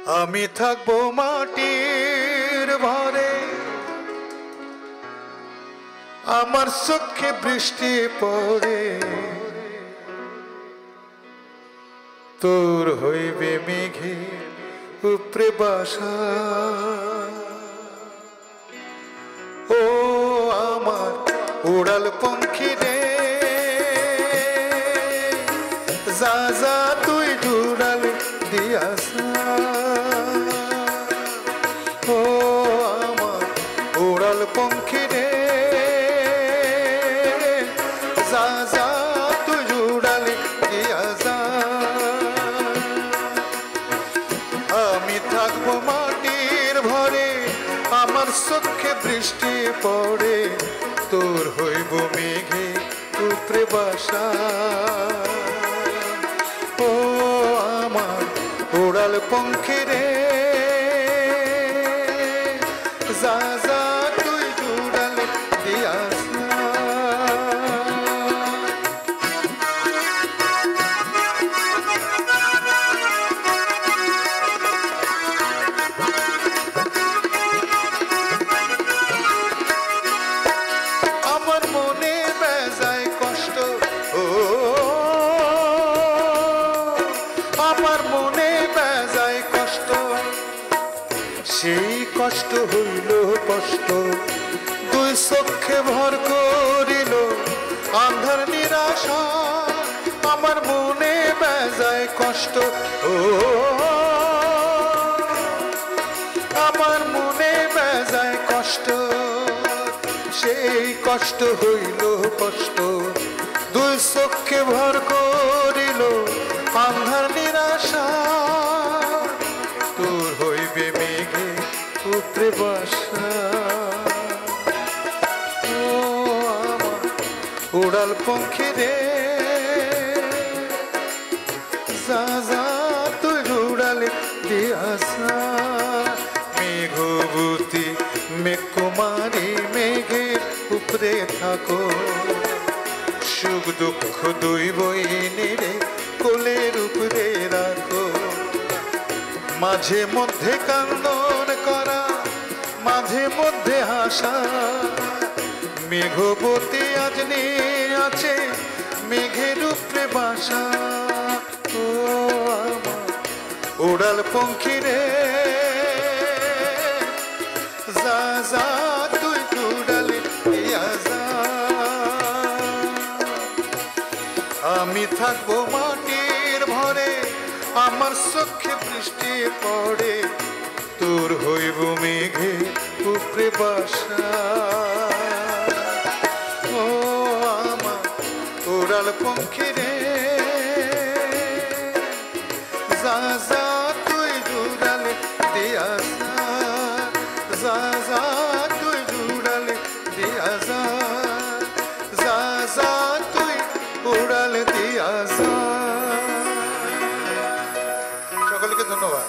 আমি থাকবো মাটির ভরে, আমার চোখে বৃষ্টি পড়ে, তোর হইবে মেঘে উপরে বাসা। ও আমার উড়াল পঙ্খী রে, যা যা তুই উড়াল দিয়াসা। ও আমার উড়াল পঙ্খী রে, যা যা তুই উড়াল দিয়াসা। আমি থাকবো মাটির ভরে, আমার চোখে বৃষ্টি পড়ে, তোর হইব মেঘে উপরে বাসা। ও আমার উড়াল পঙ্খী রে, যা যা তুই উড়াল দিয়াসা। আমার মনে বেজায় কষ্ট, ও আমার মনে বেজায় কষ্ট, সেই কষ্ট হইল কষ্ট, দুই চোখে ভর করিল আন্ধার নিরাশা। আমার মনে বেজায় কষ্ট, ও আমার মনে বেজায় কষ্ট, সেই কষ্ট হইল কষ্ট, দুই চোখে ভর করিল আন্ধার নিরাশা। তোর হইবে মেঘে উপরে বাসা। ও আমার উড়াল পঙ্খী রে, যা যা তুই উড়াল দিয়াসা। মেঘবতী মেঘকুমারী মেঘের উপরে থাকো, সুখ দুঃখ দুই বইনেরে কোলের উপরে রাখো। মাঝে মধ্যে কান্দন করা, মাঝে মধ্যে হাসা, মেঘবতী আজ নিয়ে আছে মেঘের উপরে বাসা। ও আমার উড়াল পঙ্খী রে, যা যা তুই উড়াল দিয়াসা। আমি থাকবো মাটির ভরে, আমার চোখে বৃষ্টি পড়ে, তোর হইব মেঘে উপরে বাসা। ও আমার উড়াল পঙ্খী রে, যা যা তুই উড়াল দিয়াসা। যা যা তুই উড়াল দিয়াসা, যা যা তুই উড়াল দিয়াসা। সকলকে ধন্যবাদ।